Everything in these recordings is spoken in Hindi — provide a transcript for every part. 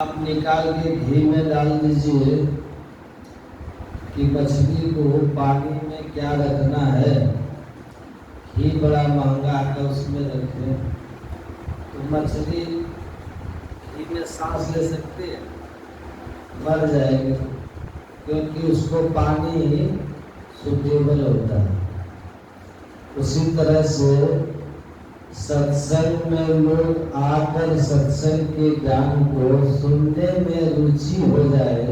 आप निकाल के घी में डाल दीजिए कि मछली को पानी में क्या रखना है। घी बड़ा महंगा है, उसमें रखें तो मछली घी में सांस ले सकते हैं, मर जाएगी, क्योंकि उसको पानी ही सूटेबल होता है। उसी तरह से सत्संग में लोग आकर सत्संग के ज्ञान को सुनने में रुचि हो जाए,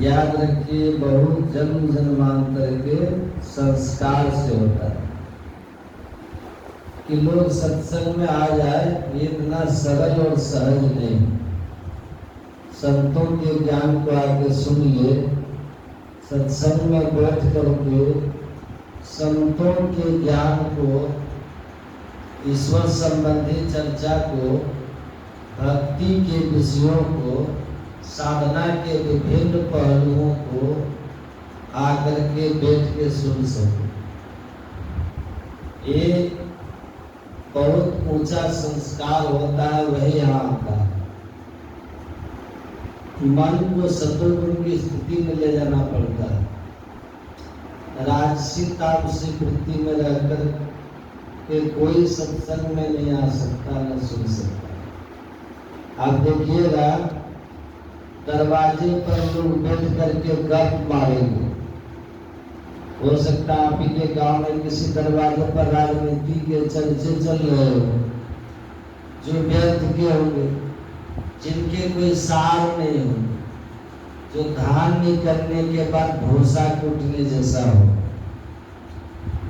याद रखिए बहुत जन्म जन्मांतर के संस्कार से होता है कि लोग सत्संग में आ जाए। ये इतना सरल और सहज नहीं। संतों के ज्ञान को आके सुनिए, सत्संग में बैठ करके संतों के ज्ञान को, ईश्वर संबंधी चर्चा को, भक्ति के विषयों को, साधना के विभिन्न पहलुओं को आकर के बैठ के सुन सके। ये बहुत ऊंचा संस्कार होता है, वही यहाँ आता है। मन को सतोगुण की स्थिति में ले जाना पड़ता है। राजसी तामसिक वृत्ति में रहकर कि कोई सत्संग में नहीं आ सकता, न सुन सकता। आप देखिएगा दरवाजे पर लोग बैठ करके गप मारेंगे। हो सकता है आप ही के गांव में किसी दरवाजे पर राजनीति के चर्चे चल रहे हो, जो व्यर्थ के होंगे, जिनके कोई सार नहीं हो, जो धान करने के बाद भूसा कूटने जैसा हो,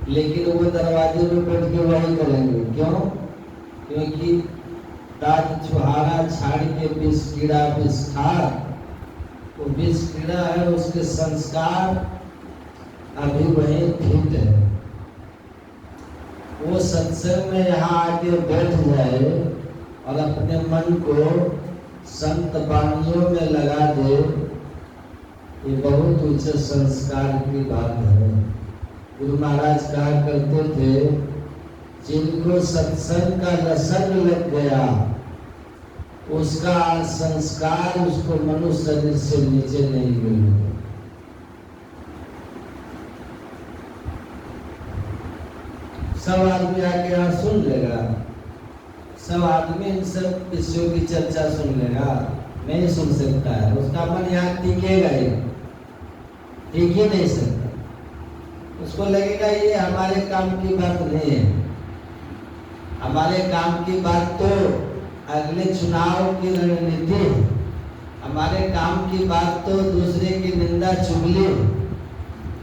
लेकिन वो दरवाजे में बैठ के वही करेंगे। क्यों? क्योंकि दाद छुहारा छाड़ के विष कीड़ा विष खार, वो विष कीड़ा है, उसके संस्कार अभी वही फिट है। वो सत्संग में यहाँ आके बैठ जाए और अपने मन को संत वाणियों में लगा दे, ये बहुत ऊंचे संस्कार की बात है। गुरु महाराज कहा करते थे, जिनको सत्संग का रसन लग गया, उसका संस्कार उसको मनुष्य शरीर से नीचे नहीं गिरेगा। सब आदमी आके यहाँ सुन लेगा, सब आदमी इन सब विषयों की चर्चा सुन लेगा, नहीं सुन सकता है। उसका मन यहाँ टिकेगा ही, टिक ही नहीं सकता। उसको लगेगा ये हमारे काम की बात नहीं है। हमारे काम की बात तो अगले चुनाव की रणनीति है। हमारे काम की बात तो दूसरे की निंदा चुगली है।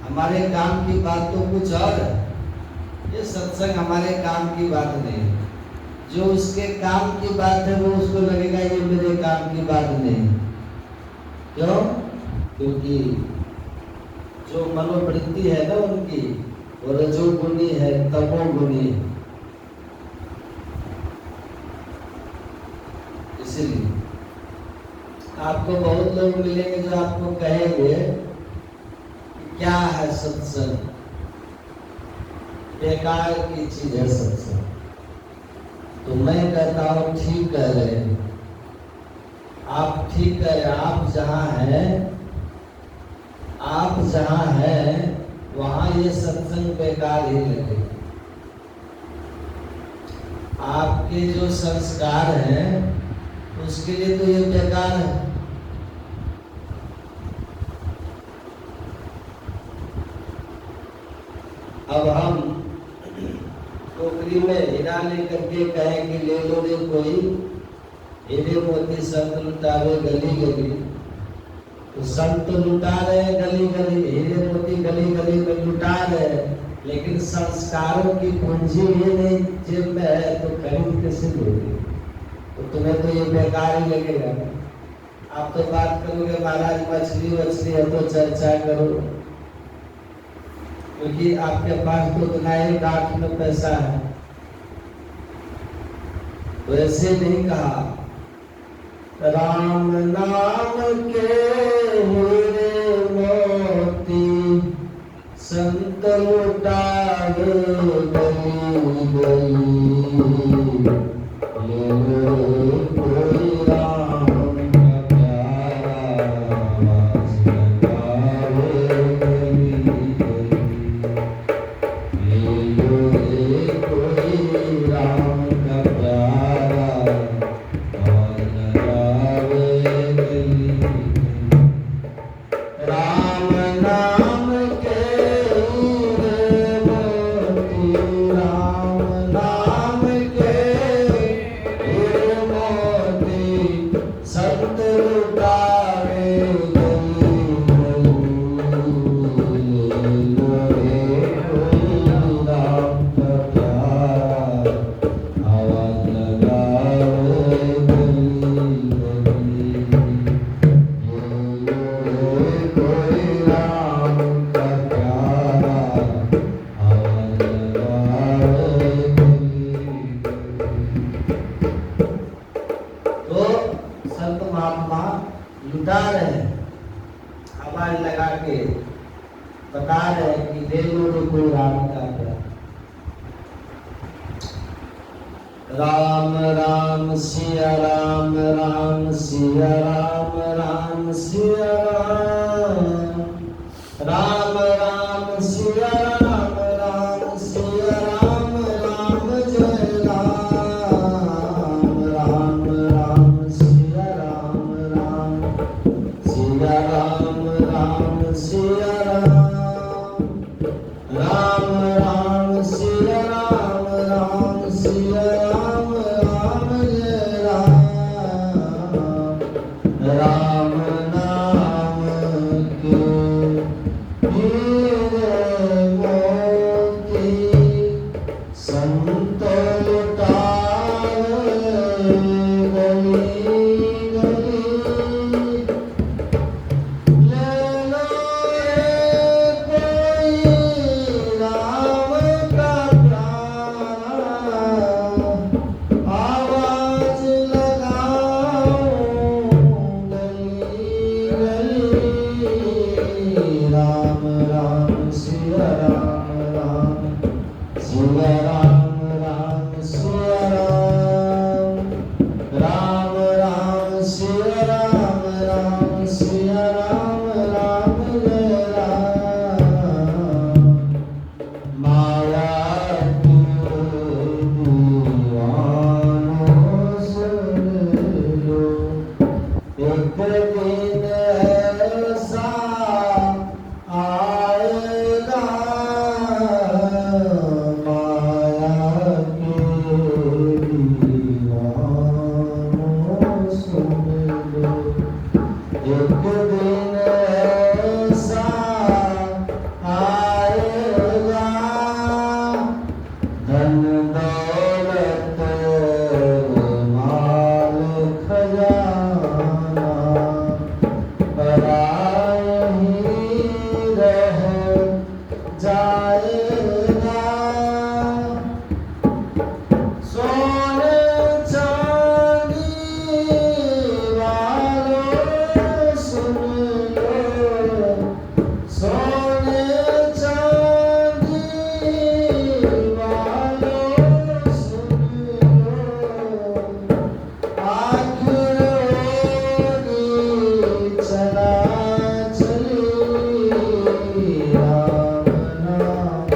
हमारे काम की बात तो कुछ और है। ये सत्संग हमारे काम की बात नहीं है। जो उसके काम की बात है वो उसको लगेगा ये मेरे काम की बात नहीं। क्यों? क्योंकि जो मनोवृत्ति है ना उनकी, वो रजोगुणी है, तमोगुणी है। इसीलिए आपको बहुत लोग मिलेंगे जो आपको कहेंगे क्या है सत्संग, बेकार की चीज है सत्संग। तो मैं कहता हूँ ठीक कह रहे हैं आप, ठीक कह रहे हैं आप। जहाँ हैं वहाँ ये सत्संग बेकार ही लगेगा। आपके जो संस्कार हैं उसके लिए तो ये बेकार है। अब हम टोकरी में हीरा लेकर के कहें कि ले लो रे कोई, हीरे मोती संत लुटावे गली गली, तो संत लुटा रहे गली गली, हीरे मोती गली गली में लुटा रहे, लेकिन संस्कारों की पूंजी ये नहीं जेब में है, तो खरीद कैसे लोगे? तो तुम्हें तो ये बेकार ही लगेगा। आप तो बात करोगे महाराज मछली वछली है तो चर्चा करो, क्योंकि आपके पास तो उतना ही गांठ में पैसा है। तो ऐसे नहीं कहा, राम नाम के हीरे मोती संत लुटावे गली गली, कोई राम संत लुटावे गली गली, लोहे कोई राम का प्यार, आवाज लगावे गली गली, लोहे कोई राम का प्यार, आवाज लगावे गली गली। तो संत महात्मा लुटा रहे हैं, आवाज लगा के बता रहे हैं कि दे लो रे कोई राम का प्यार। राम राम सिया राम, राम सिया राम, राम सिया राम, राम राम सिया राम, राम सिया राम, राम जय राम, राम राम सिया राम, राम सिया राम, राम सिया राम, राम राम सिया राम, राम सिया राम, राम जय राम, राम नाम के हीरे मोती संत लुटावे गली गली, ले लो रे कोई राम का प्यार, आवाज लगाओ गली गली, राम राम सिया राम, राम सिया राम, राम सिया राम, राम राम सिया राम, राम सिया राम, राम जय राम, माया की दीवानों सुन लो, एक दिन ऐसा आएगा, माया के दीवानों सुन लो, एक दिन ऐसा आएगा, धन दौलत माल खजाना पराए ही रह जाएगा, सोने चांदी वालों सुन लो, सोने चांदी वालों सुन लो, आखिर होगी चला चली, राम नाम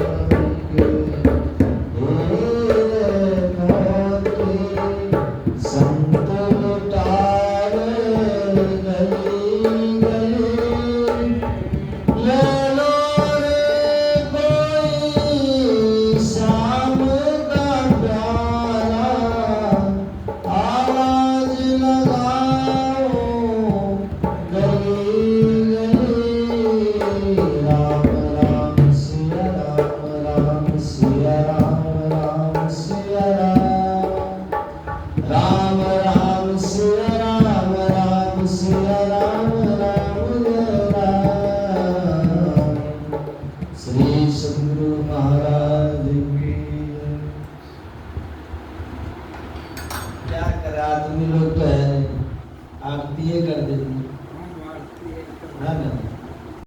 के हीरे मोती संत लुटावे गली गली, ले लो रे कोई श्याम का प्यारा, आवाज लगाओ गली गली, राम राम सिया राम, राम सिया राम, राम सिया राम, राम राम सिया राम, राम सिया राम, राम जय राम। श्री सद्गुरु महाराज